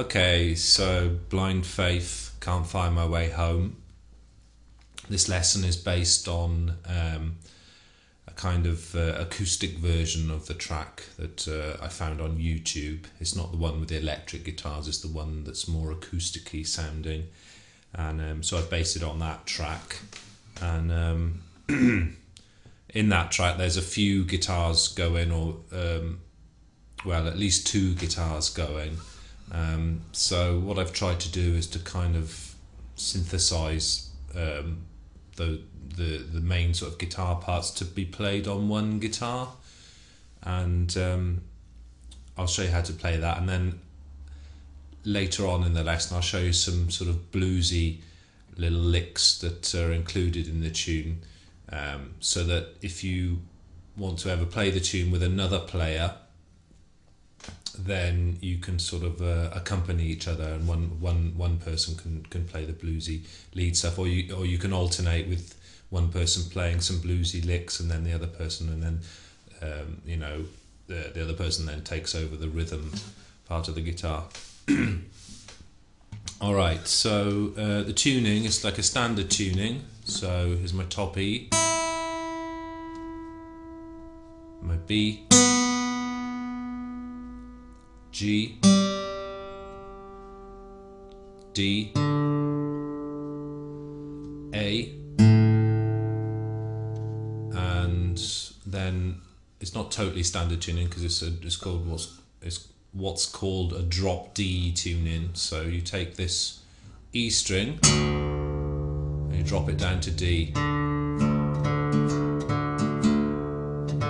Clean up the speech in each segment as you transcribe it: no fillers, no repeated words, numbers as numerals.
Okay, so Blind Faith, Can't Find My Way Home. This lesson is based on a kind of acoustic version of the track that I found on YouTube. It's not the one with the electric guitars, it's the one that's more acoustically sounding. And so I've based it on that track. And in that track there's a few guitars going, or well, at least two guitars going. So what I've tried to do is to kind of synthesize the main sort of guitar parts to be played on one guitar, and I'll show you how to play that, and then later on in the lesson I'll show you some sort of bluesy little licks that are included in the tune, so that if you want to ever play the tune with another player, then you can sort of accompany each other, and one person can play the bluesy lead stuff, or you can alternate with one person playing some bluesy licks and then the other person, and then the other person then takes over the rhythm part of the guitar. All right, so the tuning is like a standard tuning. So here's my top E, my B, G, D, A, and then it's not totally standard tuning because it's called what's called a drop D tuning. So you take this E string and you drop it down to D,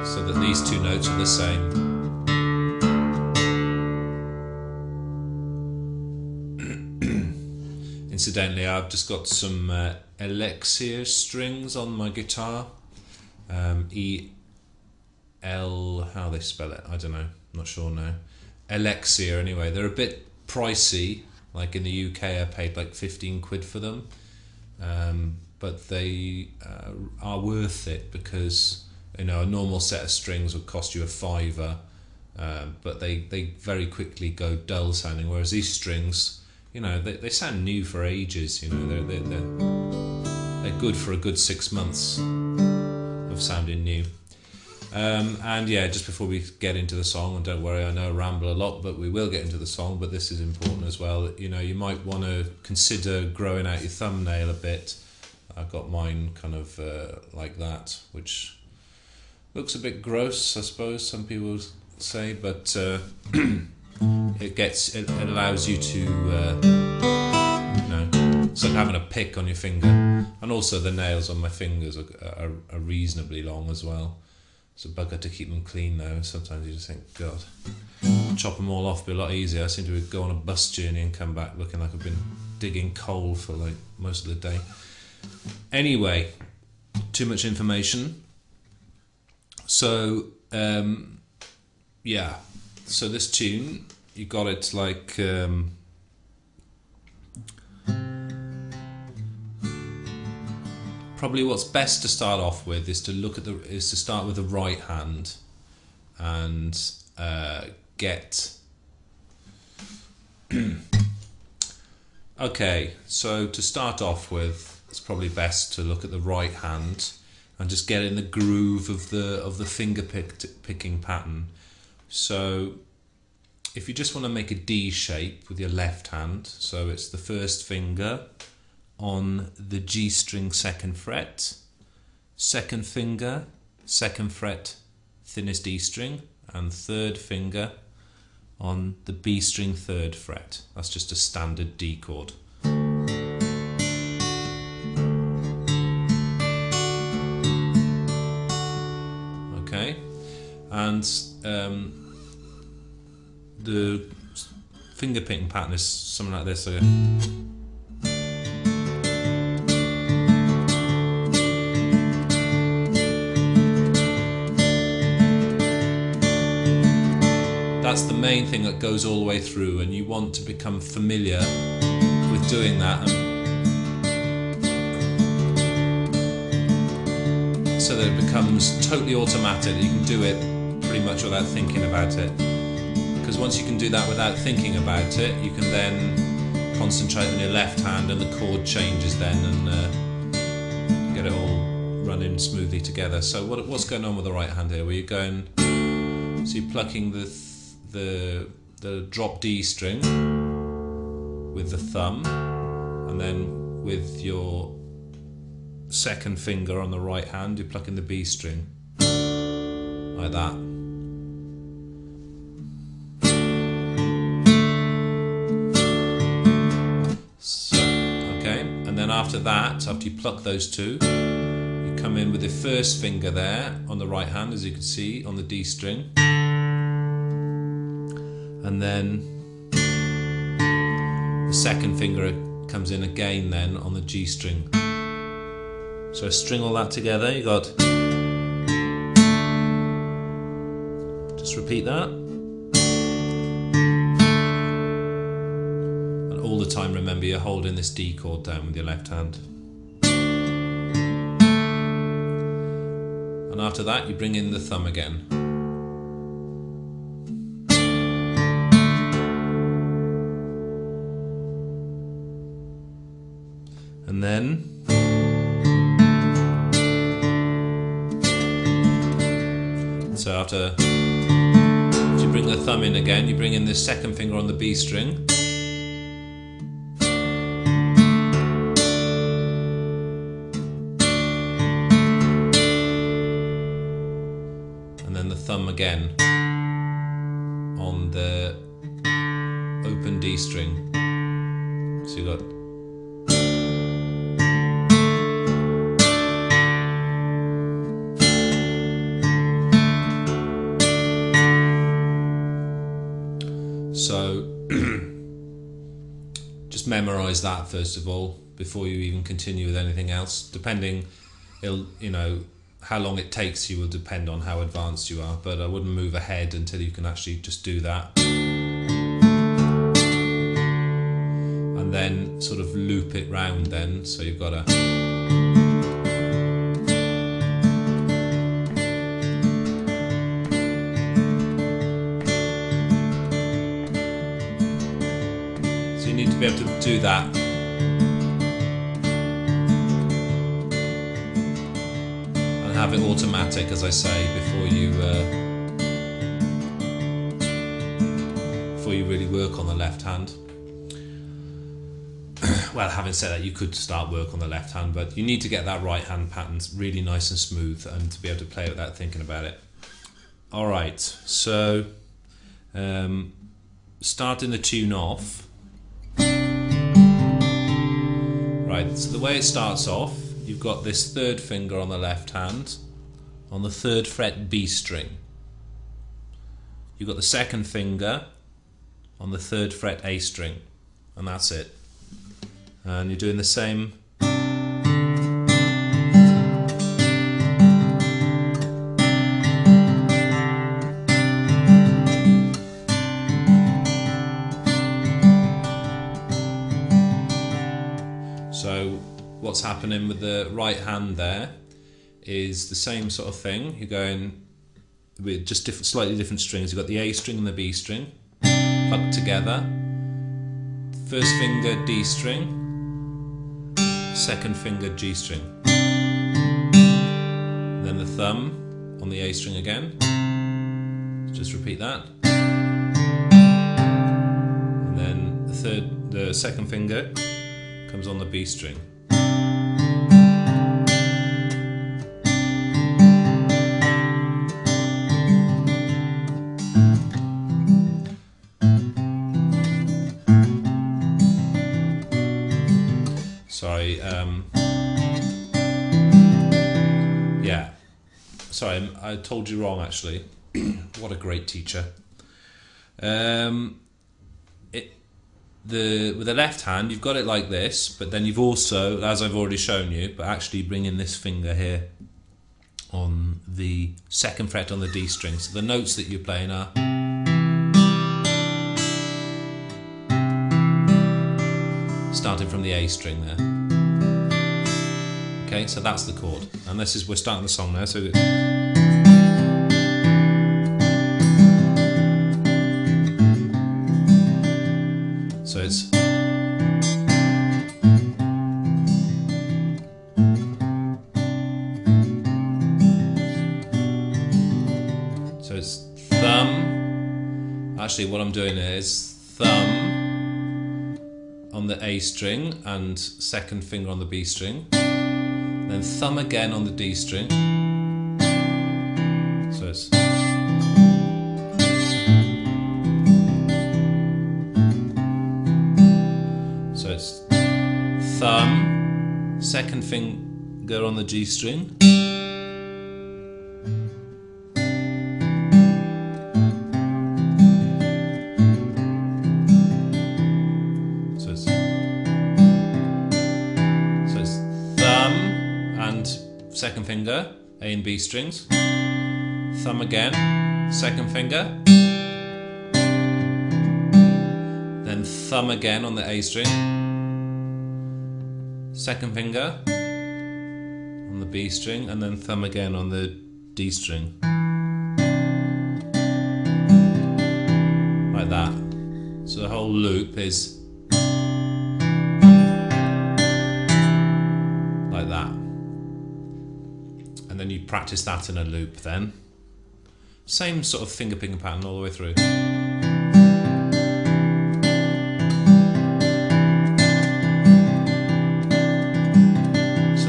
so that these two notes are the same. Incidentally, I've just got some Elixir strings on my guitar. E-L, how they spell it, I don't know, I'm not sure now. Elixir, anyway. They're a bit pricey. Like in the UK I paid like 15 quid for them. But they are worth it, because a normal set of strings would cost you a fiver. But they very quickly go dull sounding, whereas these strings, they sound new for ages. They're good for a good 6 months of sounding new. And yeah, just before we get into the song, and don't worry, I know I ramble a lot, but we will get into the song, but this is important as well. You might want to consider growing out your thumbnail a bit. I've got mine kind of like that, which looks a bit gross, I suppose some people say, but it allows you to it's like having a pick on your finger. And also the nails on my fingers are reasonably long as well. It's a bugger to keep them clean though. Sometimes you just think, God, chop them all off, be a lot easier. I seem to go on a bus journey and come back looking like I've been digging coal for like most of the day. Anyway, too much information. So yeah, so this tune, you got it like probably what's best to start off with is to start with the right hand and get okay, so to start off with, it's probably best to look at the right hand and just get in the groove of the finger picking pattern. So if you just want to make a D shape with your left hand, so it's the first finger on the G string 2nd fret, second finger 2nd fret thinnest E string, and third finger on the B string 3rd fret. That's just a standard D chord. Okay, and the finger picking pattern is something like this. So that's the main thing that goes all the way through, and you want to become familiar with doing that, so that it becomes totally automatic. You can do it pretty much without thinking about it, because once you can do that without thinking about it, you can then concentrate on your left hand and the chord changes then, and get it all running smoothly together. So what's going on with the right hand here? Where you're going, so you're plucking the drop D string with the thumb, and then with your second finger on the right hand, you're plucking the B string like that. Then after that, after you pluck those two, you come in with the first finger there on the right hand, as you can see, on the D string, and then the second finger comes in again then on the G string. So string all that together, you got, just repeat that. All the time, remember, you're holding this D chord down with your left hand. And after that, you bring in the thumb again. And then so after you bring the thumb in again, you bring in the second finger on the B string. Thumb again on the open D string. So you got, so just memorize that first of all before you even continue with anything else. Depending, how long it takes you will depend on how advanced you are, but I wouldn't move ahead until you can actually just do that. And then sort of loop it round then, so you've got a... So you need to be able to do that. Have it automatic, as I say, before you really work on the left hand. Well, having said that, you could start work on the left hand, but you need to get that right hand pattern really nice and smooth, and to be able to play it without thinking about it. All right, so starting the tune off. Right, so the way it starts off, you've got this third finger on the left hand on the 3rd fret B string. You've got the second finger on the 3rd fret A string, and that's it. And you're doing the same. So what's happening with the right hand there is the same sort of thing. You're going with just slightly different strings. You've got the A string and the B string plucked together. First finger D string, second finger G string. Then the thumb on the A string again. Just repeat that. And then the second finger comes on the B string. Sorry, I told you wrong actually. What a great teacher. With the left hand, you've got it like this, but then you've also, as I've already shown you, but actually bring in this finger here on the 2nd fret on the D string. So the notes that you're playing are starting from the A string there. Okay, so that's the chord, and we're starting the song now. So. So it's thumb. Actually, what I'm doing is thumb on the A string and second finger on the B string, then thumb again on the D string. So it's thumb, second finger on the G string, so it's thumb and second finger, A and B strings, thumb again, second finger, then thumb again on the A string, second finger on the B string, and then thumb again on the D string. Like that. So the whole loop is like that. And then you practice that in a loop then. Same sort of finger picking pattern all the way through.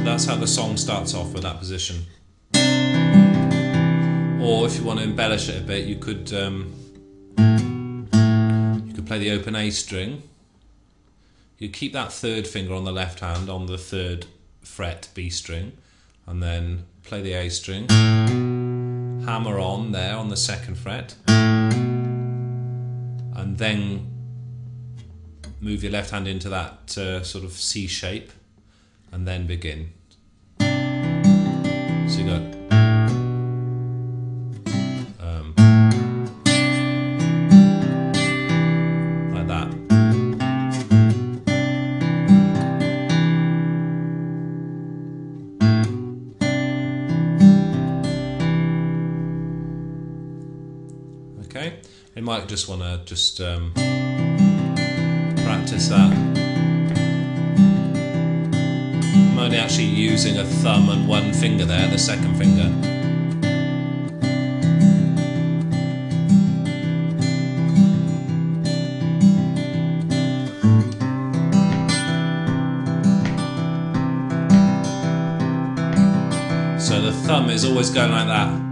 That's how the song starts off, with that position. Or if you want to embellish it a bit, you could play the open A string. You keep that third finger on the left hand on the third fret B string, and then play the A string, hammer on there on the second fret, and then move your left hand into that sort of C shape, and then begin. So you go like that. Okay, you might just want to practice that. I'm only actually using a thumb and one finger there, the second finger. So the thumb is always going like that.